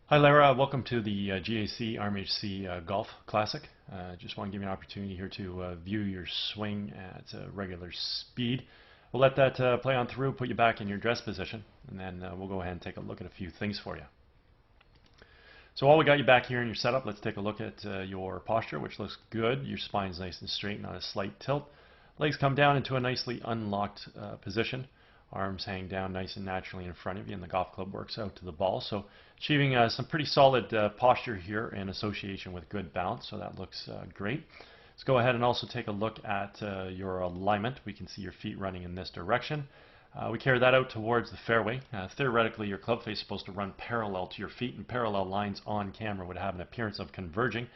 Hi Lara, welcome to the GAC RMHC Golf Classic. Just want to give you an opportunity here to view your swing at regular speed. We'll let that play on through, put you back in your dress position, and then we'll go ahead and take a look at a few things for you. So while we got you back here in your setup, let's take a look at your posture, which looks good. Your spine's nice and straight, not a slight tilt. Legs come down into a nicely unlocked position. Arms hang down nice and naturally in front of you, and the golf club works out to the ball. So achieving some pretty solid posture here in association with good balance, so that looks great. Let's go ahead and also take a look at your alignment. We can see your feet running in this direction. We carry that out towards the fairway. Theoretically, your club face is supposed to run parallel to your feet, and parallel lines on camera would have an appearance of converging.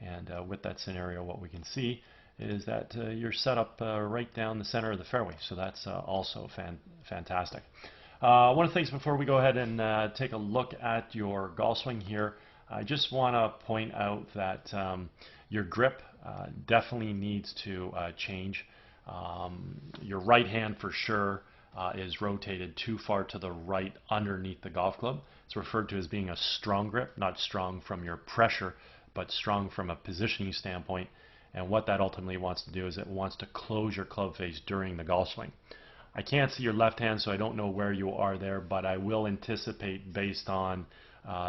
And with that scenario, what we can see is that you're set up right down the center of the fairway, so that's also fantastic. One of the things before we go ahead and take a look at your golf swing here, I just want to point out that your grip definitely needs to change. Your right hand for sure is rotated too far to the right underneath the golf club. It's referred to as being a strong grip, not strong from your pressure, but strong from a positioning standpoint. And what that ultimately wants to do is it wants to close your club face during the golf swing. I can't see your left hand, so I don't know where you are there, but I will anticipate, based on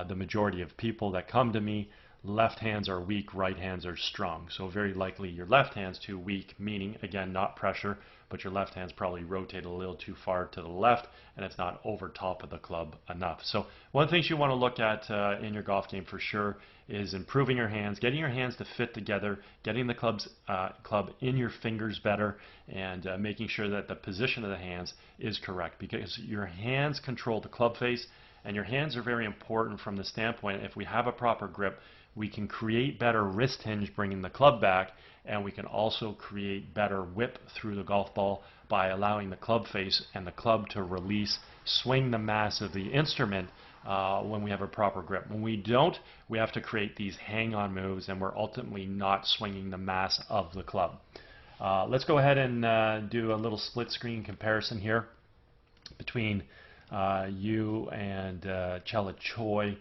the majority of people that come to me, left hands are weak, right hands are strong. So very likely your left hand's too weak, meaning, again, not pressure, but your left hand's probably rotated a little too far to the left, and it's not over top of the club enough. So one of the things you want to look at in your golf game for sure is improving your hands, getting your hands to fit together, getting the club in your fingers better, and making sure that the position of the hands is correct, because your hands control the club face, and your hands are very important from the standpoint, if we have a proper grip, we can create better wrist hinge bringing the club back, and we can also create better whip through the golf ball by allowing the club face and the club to release, swing the mass of the instrument when we have a proper grip. When we don't, we have to create these hang-on moves, and we're ultimately not swinging the mass of the club. Let's go ahead and do a little split screen comparison here between you and Chela Choi.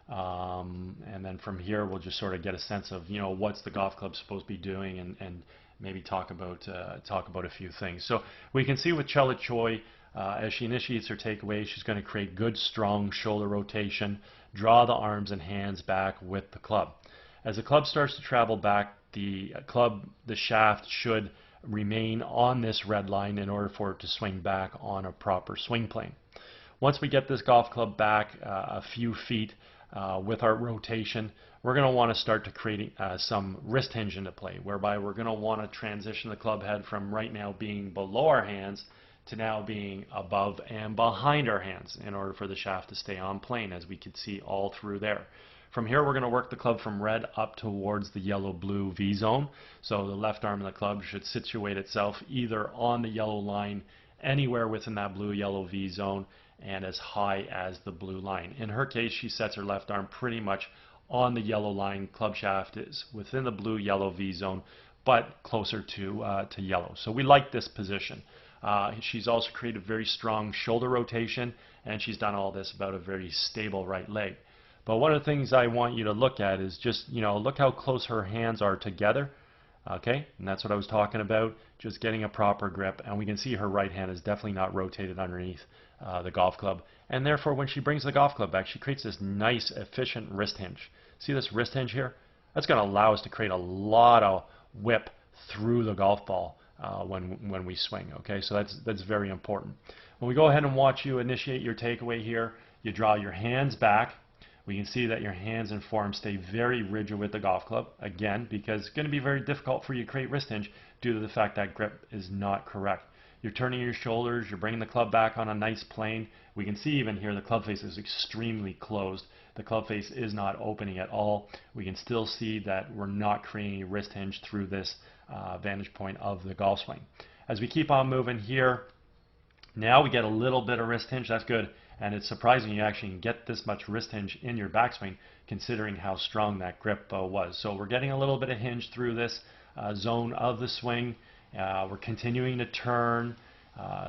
And then from here we'll just sort of get a sense of, you know, what's the golf club supposed to be doing, and maybe talk about a few things. So we can see with Chela Choi, as she initiates her takeaway, she's going to create good strong shoulder rotation, draw the arms and hands back with the club. As the club starts to travel back, the shaft should remain on this red line in order for it to swing back on a proper swing plane. Once we get this golf club back a few feet with our rotation, we're going to want to start to create some wrist hinge into play, whereby we're going to want to transition the club head from right now being below our hands to now being above and behind our hands in order for the shaft to stay on plane, as we could see all through there. From here we're going to work the club from red up towards the yellow-blue V zone. So the left arm of the club should situate itself either on the yellow line, anywhere within that blue-yellow V zone, and as high as the blue line. In her case, she sets her left arm pretty much on the yellow line. Club shaft is within the blue-yellow V zone, but closer to yellow. So we like this position. She's also created very strong shoulder rotation, and she's done all this about a very stable right leg. But one of the things I want you to look at is just, you know, look how close her hands are together. Okay, and that's what I was talking about, just getting a proper grip, and we can see her right hand is definitely not rotated underneath the golf club, and therefore when she brings the golf club back, she creates this nice efficient wrist hinge. See this wrist hinge here? That's going to allow us to create a lot of whip through the golf ball when we swing. Okay, so that's very important. When we go ahead and watch you initiate your takeaway here, you draw your hands back. We can see that your hands and forearms stay very rigid with the golf club, again, because it's going to be very difficult for you to create wrist hinge due to the fact that grip is not correct. You're turning your shoulders, you're bringing the club back on a nice plane. We can see even here the club face is extremely closed. The club face is not opening at all. We can still see that we're not creating a wrist hinge through this vantage point of the golf swing. As we keep on moving here, now we get a little bit of wrist hinge. That's good. And it's surprising you actually can get this much wrist hinge in your backswing, considering how strong that grip was. So we're getting a little bit of hinge through this zone of the swing. We're continuing to turn.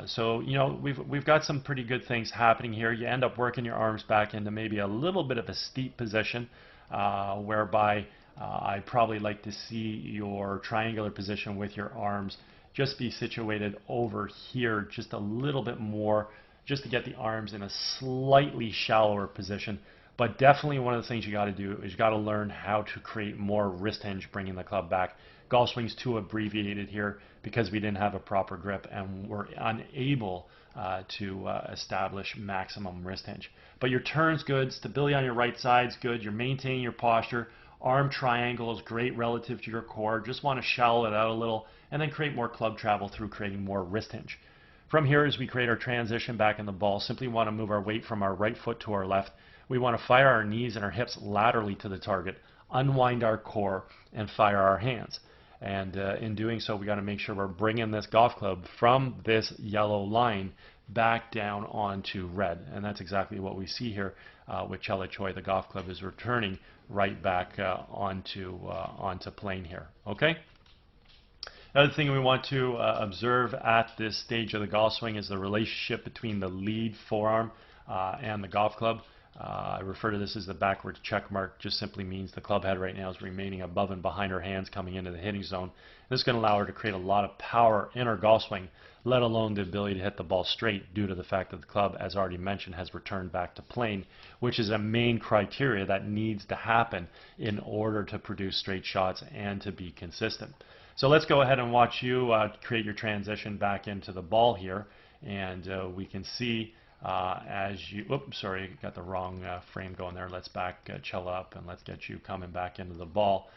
So you know we've got some pretty good things happening here. You end up working your arms back into maybe a little bit of a steep position, whereby I'd probably like to see your triangular position with your arms just be situated over here just a little bit more, just to get the arms in a slightly shallower position. But definitely one of the things you got to do is you got to learn how to create more wrist hinge bringing the club back. Golf swing's too abbreviated here because we didn't have a proper grip and we're unable to establish maximum wrist hinge. But your turn's good, stability on your right side's good, you're maintaining your posture, arm triangle is great relative to your core, just want to shallow it out a little and then create more club travel through creating more wrist hinge. From here, as we create our transition back in the ball, simply want to move our weight from our right foot to our left. We want to fire our knees and our hips laterally to the target, unwind our core, and fire our hands. And in doing so, we got to make sure we're bringing this golf club from this yellow line back down onto red. And that's exactly what we see here with Chela Choi. The golf club is returning right back onto plane here. Okay? Another thing we want to observe at this stage of the golf swing is the relationship between the lead forearm and the golf club. I refer to this as the backwards check mark. Just simply means the club head right now is remaining above and behind her hands coming into the hitting zone. This is going to allow her to create a lot of power in her golf swing, let alone the ability to hit the ball straight due to the fact that the club, as already mentioned, has returned back to plane, which is a main criteria that needs to happen in order to produce straight shots and to be consistent. So let's go ahead and watch you create your transition back into the ball here, and we can see as you, oops, sorry, got the wrong frame going there. Let's back Chela up and let's get you coming back into the ball.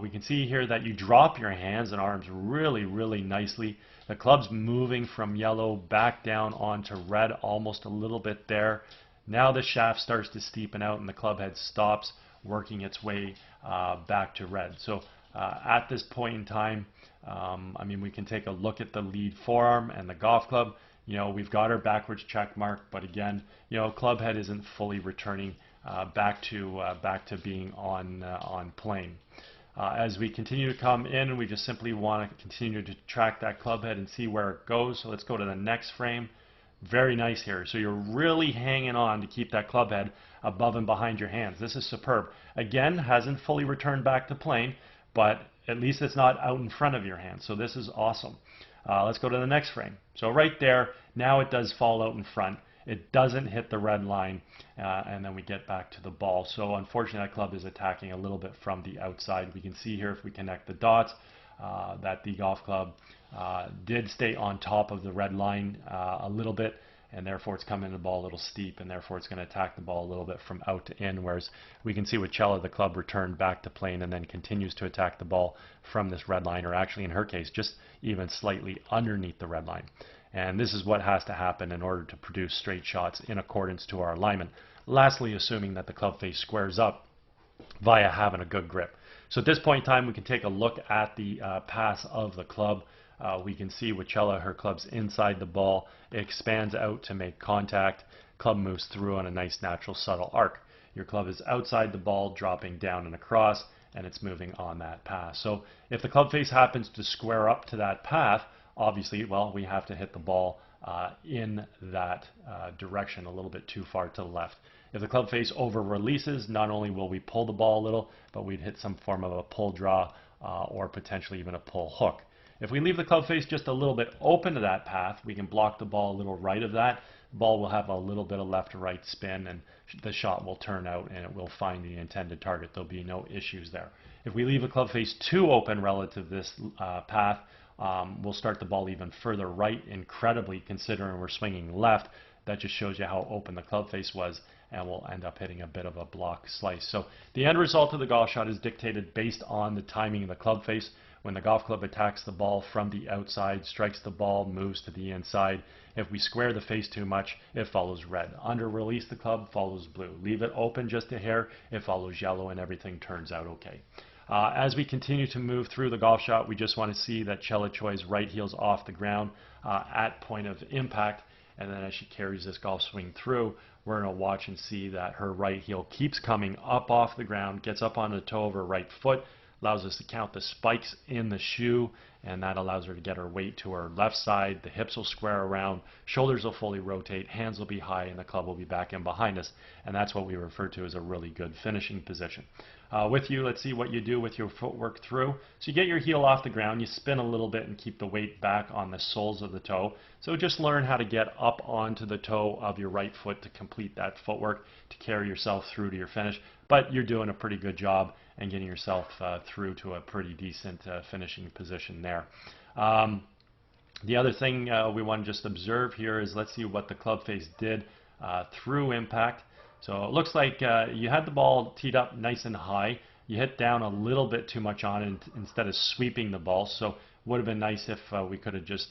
We can see here that you drop your hands and arms really, really nicely. The club's moving from yellow back down onto red almost a little bit there. Now the shaft starts to steepen out and the club head stops working its way back to red. So at this point in time, I mean, we can take a look at the lead forearm and the golf club. You know, we've got our backwards check mark, but again, you know, club head isn't fully returning back to being on plane. As we continue to come in, we just simply want to continue to track that club head and see where it goes. So let's go to the next frame. Very nice here. So you're really hanging on to keep that club head above and behind your hands. This is superb. Again, hasn't fully returned back to plane, but at least it's not out in front of your hands. So this is awesome. Let's go to the next frame. So right there, now it does fall out in front. It doesn't hit the red line, and then we get back to the ball. So unfortunately, that club is attacking a little bit from the outside. We can see here if we connect the dots that the golf club did stay on top of the red line a little bit, and therefore it's coming to the ball a little steep, and therefore it's going to attack the ball a little bit from out to in, whereas we can see with Chela, the club returned back to plane and then continues to attack the ball from this red line, or actually in her case, just even slightly underneath the red line. And this is what has to happen in order to produce straight shots in accordance to our alignment. Lastly, assuming that the club face squares up via having a good grip. So at this point in time, we can take a look at the pass of the club. We can see with Chela, her club's inside the ball. It expands out to make contact. Club moves through on a nice, natural, subtle arc. Your club is outside the ball, dropping down and across, and it's moving on that path. So if the club face happens to square up to that path, obviously, well, we have to hit the ball in that direction a little bit too far to the left. If the club face over releases, not only will we pull the ball a little, but we'd hit some form of a pull draw or potentially even a pull hook. If we leave the club face just a little bit open to that path, we can block the ball a little right of that. The ball will have a little bit of left to right spin, and the shot will turn out and it will find the intended target. There'll be no issues there. If we leave the club face too open relative to this path, we'll start the ball even further right, incredibly, considering we're swinging left. That just shows you how open the club face was, and we'll end up hitting a bit of a block slice. So the end result of the golf shot is dictated based on the timing of the club face. When the golf club attacks the ball from the outside, strikes the ball, moves to the inside. If we square the face too much, it follows red. Under release the club, follows blue. Leave it open just a hair, it follows yellow, and everything turns out okay. As we continue to move through the golf shot, we just want to see that Chela Choi's right heel's off the ground at point of impact, and then as she carries this golf swing through, we're going to watch and see that her right heel keeps coming up off the ground, gets up on the toe of her right foot, allows us to count the spikes in the shoe, and that allows her to get her weight to her left side. The hips will square around, shoulders will fully rotate, hands will be high, and the club will be back in behind us, and that's what we refer to as a really good finishing position. With you, let's see what you do with your footwork through. So you get your heel off the ground, you spin a little bit and keep the weight back on the soles of the toe. So just learn how to get up onto the toe of your right foot to complete that footwork, to carry yourself through to your finish. But you're doing a pretty good job and getting yourself through to a pretty decent finishing position there. The other thing we want to just observe here is, let's see what the club face did through impact. So it looks like you had the ball teed up nice and high. You hit down a little bit too much on it instead of sweeping the ball. So would have been nice if we could have just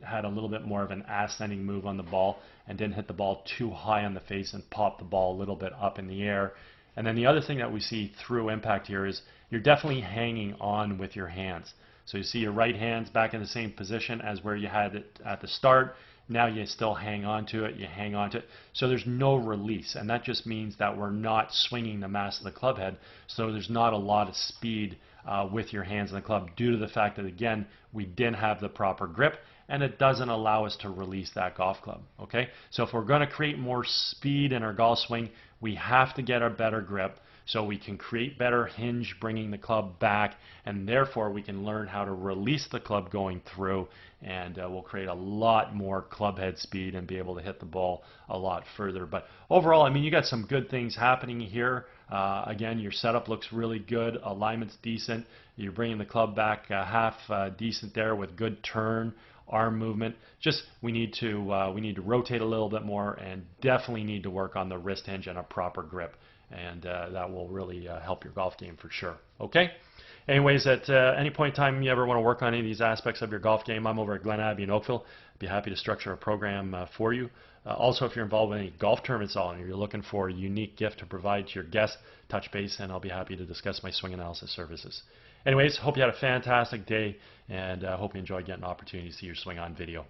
had a little bit more of an ascending move on the ball and didn't hit the ball too high on the face and pop the ball a little bit up in the air. And then the other thing that we see through impact here is you're definitely hanging on with your hands. So you see your right hand's back in the same position as where you had it at the start. Now you still hang on to it, you hang on to it. So there's no release, and that just means that we're not swinging the mass of the club head, so there's not a lot of speed with your hands in the club due to the fact that, again, we didn't have the proper grip, and it doesn't allow us to release that golf club. Okay, so if we're going to create more speed in our golf swing, we have to get a better grip so we can create better hinge bringing the club back, and therefore we can learn how to release the club going through, and we'll create a lot more club head speed and be able to hit the ball a lot further. But overall, I mean, you got some good things happening here. Again, your setup looks really good, alignment's decent, you're bringing the club back half decent there with good turn, arm movement. Just we need to rotate a little bit more, and definitely need to work on the wrist hinge and a proper grip, and that will really help your golf game for sure. Okay? Anyways, at any point in time you ever want to work on any of these aspects of your golf game, I'm over at Glen Abbey in Oakville. I'd be happy to structure a program for you. Also, if you're involved in any golf tournaments at all and you're looking for a unique gift to provide to your guests, touch base and I'll be happy to discuss my swing analysis services. Anyways, hope you had a fantastic day, and hope you enjoyed getting an opportunity to see your swing on video.